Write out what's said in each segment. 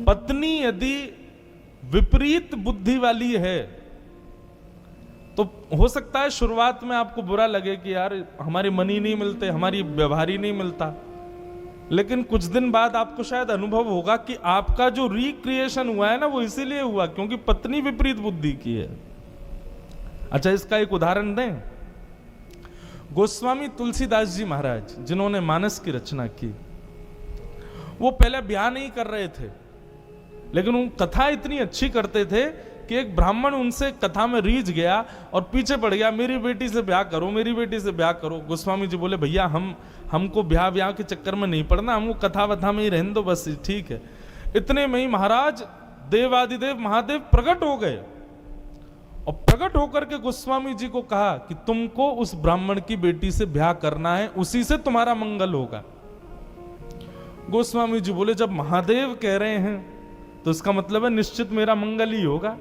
पत्नी यदि विपरीत बुद्धि वाली है तो हो सकता है शुरुआत में आपको बुरा लगे कि यार हमारे मन ही नहीं मिलते, हमारी व्यवहार ही नहीं मिलता, लेकिन कुछ दिन बाद आपको शायद अनुभव होगा कि आपका जो रिक्रिएशन हुआ है ना वो इसीलिए हुआ क्योंकि पत्नी विपरीत बुद्धि की है। अच्छा, इसका एक उदाहरण दें। गोस्वामी तुलसीदास जी महाराज जिन्होंने मानस की रचना की, वो पहले ब्याह नहीं कर रहे थे, लेकिन वो कथा इतनी अच्छी करते थे कि एक ब्राह्मण उनसे कथा में रीझ गया और पीछे पड़ गया, मेरी बेटी से ब्याह करो, मेरी बेटी से ब्याह करो। गोस्वामी जी बोले, भैया हमको ब्याह के चक्कर में नहीं पड़ना, हमको कथा वथा में ही रहने दो बस, ठीक है। इतने में ही महाराज देवादिदेव महादेव प्रकट हो गए और प्रकट होकर के गोस्वामी जी को कहा कि तुमको उस ब्राह्मण की बेटी से ब्याह करना है, उसी से तुम्हारा मंगल होगा। गोस्वामी जी बोले, जब महादेव कह रहे हैं तो इसका मतलब है निश्चित मेरा मंगल ही होगा।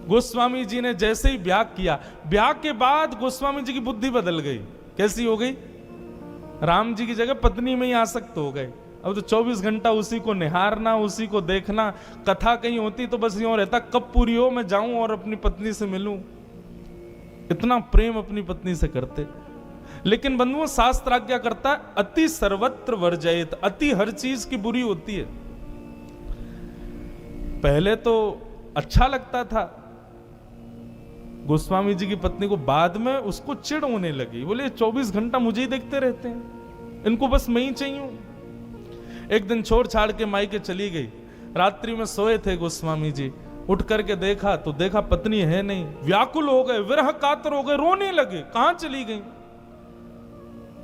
गोस्वामी जी ने जैसे ही ब्याह किया, ब्याह के बाद गोस्वामी जी की बुद्धि बदल गई। कैसी हो गई? राम जी की जगह पत्नी में ही आसक्त हो गए। अब तो 24 घंटा उसी को निहारना, उसी को देखना। कथा कहीं होती तो बस यूं रहता, कब पूरी हो मैं जाऊं और अपनी पत्नी से मिलूं। इतना प्रेम अपनी पत्नी से करते। लेकिन बंधुओं, शास्त्र आज्ञा करता है अति सर्वत्र वर्जयेत, अति हर चीज की बुरी होती है। पहले तो अच्छा लगता था गोस्वामी जी की पत्नी को, बाद में उसको चिढ़ होने लगी। बोले 24 घंटा मुझे ही देखते रहते हैं, इनको बस मैं ही चाहिए। एक दिन छोड़ छाड़ के मायके चली गई। रात्रि में सोए थे गोस्वामी जी, उठ करके देखा तो देखा पत्नी है नहीं। व्याकुल हो गए, विरह कातर हो गए, रोने लगे, कहां चली गई।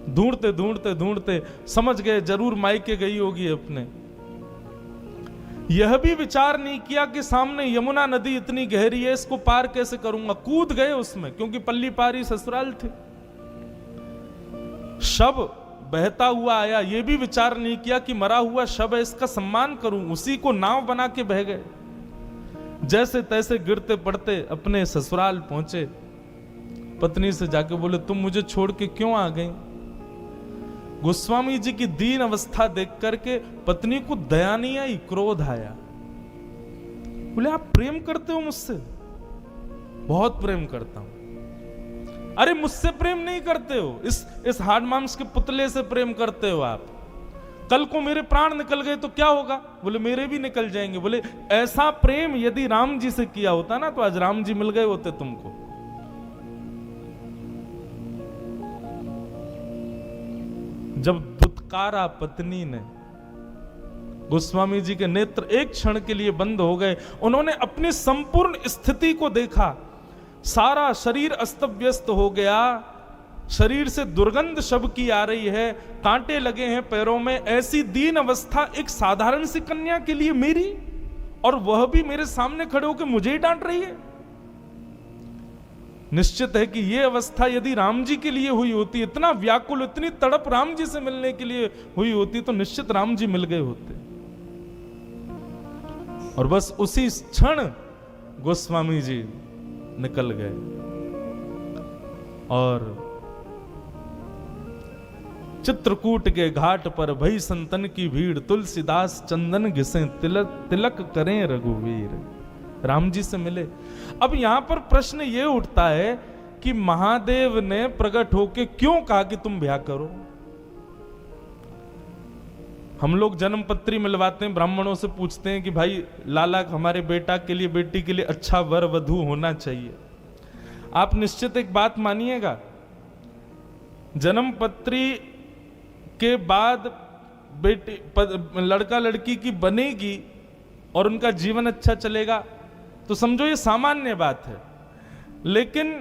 ढूंढते ढूंढते ढूंढते समझ गए जरूर मायके गई होगी अपने। यह भी विचार नहीं किया कि सामने यमुना नदी इतनी गहरी है, इसको पार कैसे करूंगा। कूद गए उसमें, क्योंकि पल्ली पारी ससुराल थे। शव बहता हुआ आया, यह भी विचार नहीं किया कि मरा हुआ शव है, इसका सम्मान करूं, उसी को नाव बना के बह गए। जैसे तैसे गिरते पड़ते अपने ससुराल पहुंचे। पत्नी से जाके बोले, तुम मुझे छोड़ के क्यों आ गई। गोस्वामी जी की दीन अवस्था देख करके पत्नी को दया नहीं आई, क्रोध आया। बोले, आप प्रेम करते हो मुझसे? बहुत प्रेम करता हूं। अरे मुझसे प्रेम नहीं करते हो, इस हाड़ मांस के पुतले से प्रेम करते हो आप। कल को मेरे प्राण निकल गए तो क्या होगा? बोले, मेरे भी निकल जाएंगे। बोले, ऐसा प्रेम यदि राम जी से किया होता ना तो आज राम जी मिल गए होते तुमको। जब दुत्कारा पत्नी ने, गोस्वामी जी के नेत्र एक क्षण के लिए बंद हो गए। उन्होंने अपनी संपूर्ण स्थिति को देखा। सारा शरीर अस्त व्यस्त हो गया, शरीर से दुर्गंध शव की आ रही है, कांटे लगे हैं पैरों में। ऐसी दीन अवस्था एक साधारण सी कन्या के लिए मेरी, और वह भी मेरे सामने खड़े होकर मुझे ही डांट रही है। निश्चित है कि यह अवस्था यदि राम जी के लिए हुई होती, इतना व्याकुल, इतनी तड़प राम जी से मिलने के लिए हुई होती, तो निश्चित राम जी मिल गए होते। और बस उसी क्षण गोस्वामी जी निकल गए। और चित्रकूट के घाट पर भई संतन की भीड़, तुलसीदास चंदन घिसे तिलक करें रघुवीर। राम जी से मिले। अब यहां पर प्रश्न यह उठता है कि महादेव ने प्रकट होकर क्यों कहा कि तुम ब्याह करो। हम लोग जन्म पत्री मिलवाते हैं, ब्राह्मणों से पूछते हैं कि भाई लाला हमारे बेटा के लिए, बेटी के लिए अच्छा वर वधू होना चाहिए। आप निश्चित एक बात मानिएगा, जन्म पत्री के बाद बेटी लड़का लड़की की बनेगी और उनका जीवन अच्छा चलेगा तो समझो ये सामान्य बात है। लेकिन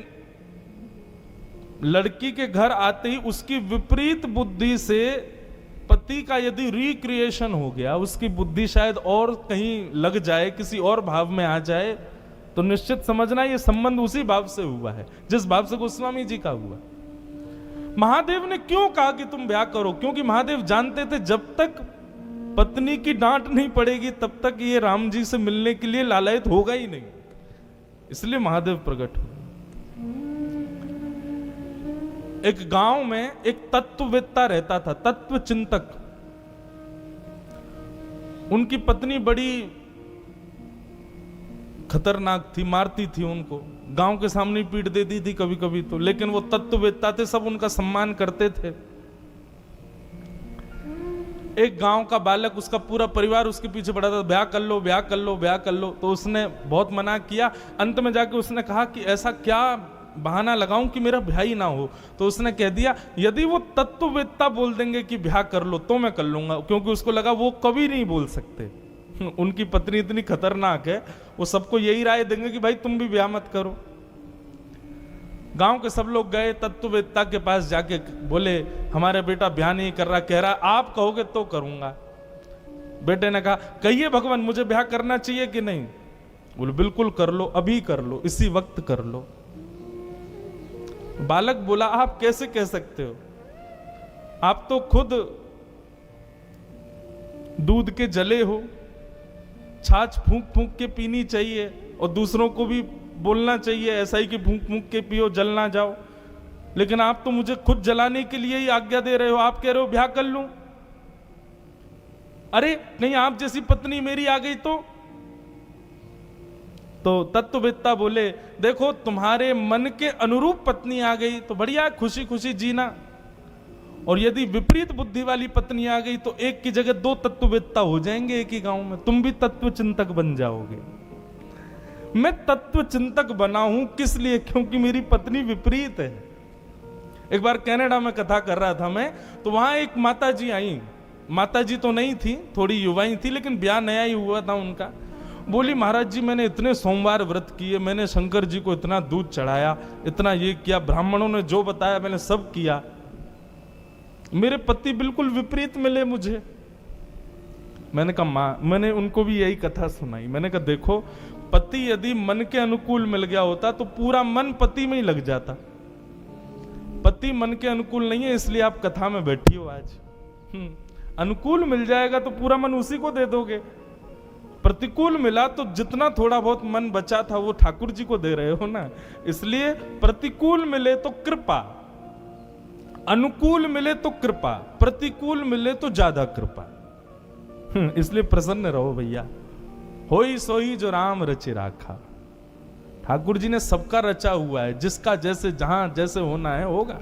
लड़की के घर आते ही उसकी विपरीत बुद्धि से पति का यदि रिक्रिएशन हो गया, उसकी बुद्धि शायद और कहीं लग जाए, किसी और भाव में आ जाए, तो निश्चित समझना ये संबंध उसी भाव से हुआ है जिस भाव से गोस्वामी जी का हुआ। महादेव ने क्यों कहा कि तुम ब्याह करो? क्योंकि महादेव जानते थे जब तक पत्नी की डांट नहीं पड़ेगी तब तक ये राम जी से मिलने के लिए लालायित होगा ही नहीं। इसलिए महादेव प्रकट हुए। एक गांव में एक तत्ववेत्ता रहता था, तत्व चिंतक। उनकी पत्नी बड़ी खतरनाक थी, मारती थी उनको, गांव के सामने पीट देती थी कभी कभी तो, लेकिन वो तत्ववेत्ता थे, सब उनका सम्मान करते थे। एक गांव का बालक, उसका पूरा परिवार उसके पीछे पड़ा था, ब्याह कर लो, ब्याह कर लो, ब्याह कर लो। तो उसने बहुत मना किया। अंत में जाके उसने कहा कि ऐसा क्या बहाना लगाऊं कि मेरा ब्याह ही ना हो। तो उसने कह दिया, यदि वो तत्ववेत्ता बोल देंगे कि ब्याह कर लो तो मैं कर लूंगा, क्योंकि उसको लगा वो कभी नहीं बोल सकते। उनकी पत्नी इतनी खतरनाक है, वो सबको यही राय देंगे कि भाई तुम भी ब्याह मत करो। गांव के सब लोग गए तत्ववेत्ता के पास, जाके बोले हमारे बेटा ब्याह नहीं कर रहा, कह रहा आप कहोगे तो करूंगा। बेटे ने कहा कहिए भगवान मुझे ब्याह करना चाहिए कि नहीं। बोले बिल्कुल कर लो, अभी कर लो, इसी वक्त कर लो। बालक बोला आप कैसे कह सकते हो, आप तो खुद दूध के जले हो, छाछ फूंक फूंक के पीनी चाहिए और दूसरों को भी बोलना चाहिए ऐसा ही कि फूंक फूंक के पियो, जल ना जाओ, लेकिन आप तो मुझे खुद जलाने के लिए ही आज्ञा दे रहे हो। आप कह रहे हो ब्याह कर लूं, अरे नहीं आप जैसी पत्नी मेरी आ गई तो तत्ववेत्ता बोले देखो तुम्हारे मन के अनुरूप पत्नी आ गई तो बढ़िया, खुशी खुशी जीना, और यदि विपरीत बुद्धि वाली पत्नी आ गई तो एक की जगह दो तत्ववेत्ता हो जाएंगे एक ही गांव में, तुम भी तत्व चिंतक बन जाओगे। मैं तत्व चिंतक बना हूं किस लिए, क्योंकि मेरी पत्नी विपरीत है। एक बार कनाडा में कथा कर रहा था मैं, तो वहां एक माताजी आई, माताजी तो नहीं थी, थोड़ी युवाई थी, लेकिन ब्याह नया ही हुआ था उनका। बोली महाराज जी मैंने इतने सोमवार व्रत किए, मैंने शंकर जी को इतना दूध चढ़ाया, इतना ये किया, ब्राह्मणों ने जो बताया मैंने सब किया, मेरे पति बिल्कुल विपरीत मिले मुझे। मैंने कहा मां, मैंने उनको भी यही कथा सुनाई। मैंने कहा देखो पति यदि मन के अनुकूल मिल गया होता तो पूरा मन पति में ही लग जाता, पति मन के अनुकूल नहीं है इसलिए आप कथा में बैठी हो आज। अनुकूल मिल जाएगा तो पूरा मन उसी को दे दोगे, प्रतिकूल मिला तो जितना थोड़ा बहुत मन बचा था वो ठाकुर जी को दे रहे हो ना। इसलिए प्रतिकूल मिले तो कृपा, अनुकूल मिले तो कृपा, प्रतिकूल मिले तो ज्यादा कृपा। इसलिए प्रसन्न रहो भैया, होई सोई जो राम रचे राखा। ठाकुर जी ने सबका रचा हुआ है, जिसका जैसे जहां जैसे होना है होगा।